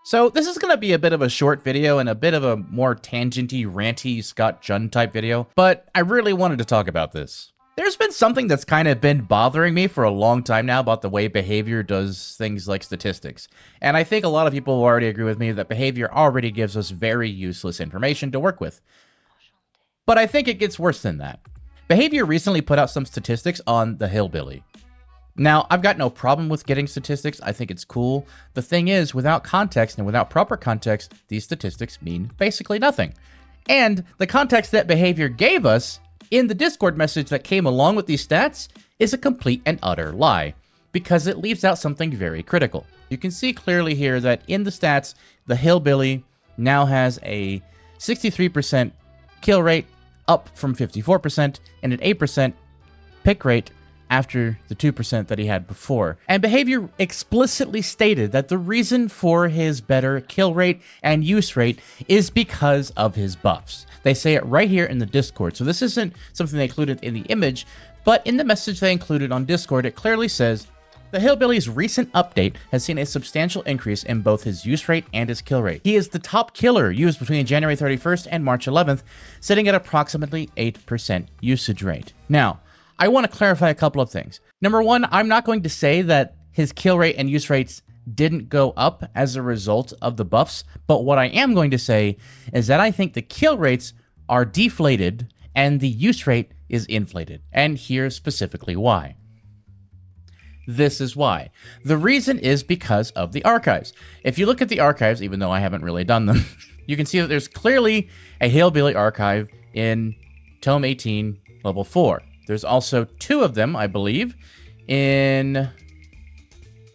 So this is going to be a bit of a short video and a bit of a more tangenty, ranty Scott Jund type video, but I really wanted to talk about this. There's been something that's kind of been bothering me for a long time now about the way behavior does things like statistics. And I think a lot of people will already agree with me that behavior already gives us very useless information to work with. But I think it gets worse than that. Behavior recently put out some statistics on the Hillbilly. Now, I've got no problem with getting statistics. I think it's cool. The thing is, without context and without proper context, these statistics mean basically nothing. And the context that behavior gave us in the Discord message that came along with these stats is a complete and utter lie, because it leaves out something very critical. You can see clearly here that in the stats, the Hillbilly now has a 63% kill rate, up from 54%, and an 8% pick rate after the 2% that he had before. And behavior explicitly stated that the reason for his better kill rate and use rate is because of his buffs. They say it right here in the Discord. So this isn't something they included in the image, but in the message they included on Discord, it clearly says, the Hillbilly's recent update has seen a substantial increase in both his use rate and his kill rate. He is the top killer used between January 31st and March 11th, sitting at approximately 8% usage rate. Now, I want to clarify a couple of things. Number one, I'm not going to say that his kill rate and use rates didn't go up as a result of the buffs, but what I am going to say is that I think the kill rates are deflated and the use rate is inflated. And here's specifically why. This is why. The reason is because of the archives. If you look at the archives, even though I haven't really done them, you can see that there's clearly a Hillbilly archive in Tome 18, level 4. There's also 2 of them, I believe, in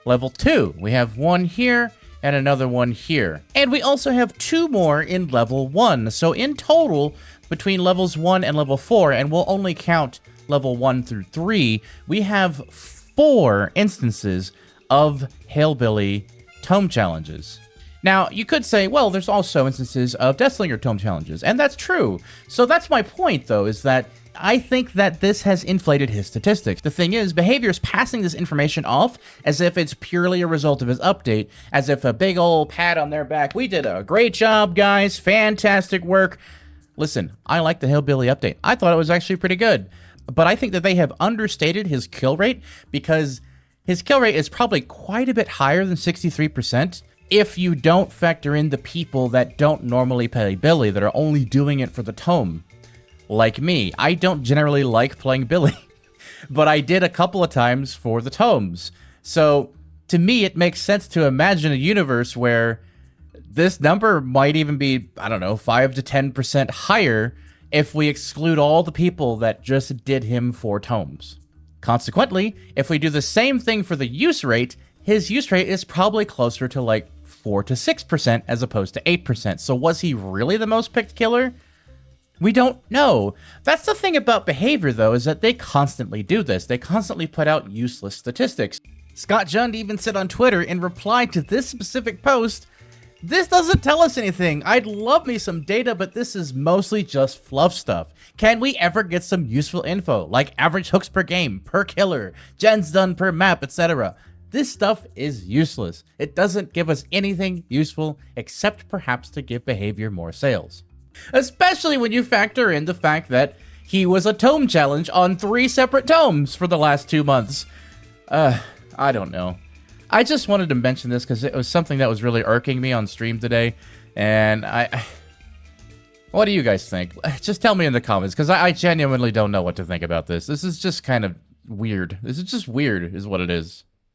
level 2. We have one here and another one here. And we also have 2 more in level 1. So in total, between levels 1 and level 4, and we'll only count level 1 through 3, we have 4 instances of Hillbilly Tome challenges. Now, you could say, well, there's also instances of Deathslinger Tome challenges, and that's true. So that's my point, though, is that I think that this has inflated his statistics. The thing is, behavior is passing this information off as if it's purely a result of his update, as if a big old pat on their back. We did a great job, guys. Fantastic work. Listen, I like the Hillbilly update. I thought it was actually pretty good. But I think that they have understated his kill rate, because his kill rate is probably quite a bit higher than 63% if you don't factor in the people that don't normally play Billy, that are only doing it for the tome. Like me. I don't generally like playing Billy, but I did a couple of times for the tomes. So to me, it makes sense to imagine a universe where this number might even be, I don't know, 5 to 10% higher if we exclude all the people that just did him for tomes. Consequently, if we do the same thing for the use rate, his use rate is probably closer to like 4 to 6% as opposed to 8%. So was he really the most picked killer? We don't know. That's the thing about behavior, though, is that they constantly do this. They constantly put out useless statistics. Scott Jund even said on Twitter in reply to this specific post, this doesn't tell us anything. I'd love me some data, but this is mostly just fluff stuff. Can we ever get some useful info, like average hooks per game, per killer, gens done per map, etc.? This stuff is useless. It doesn't give us anything useful, except perhaps to give behavior more sales. Especially when you factor in the fact that he was a tome challenge on 3 separate tomes for the last 2 months. I don't know. I just wanted to mention this because it was something that was really irking me on stream today. And what do you guys think? Just tell me in the comments, because I genuinely don't know what to think about this. This is just kind of weird. This is just weird, is what it is.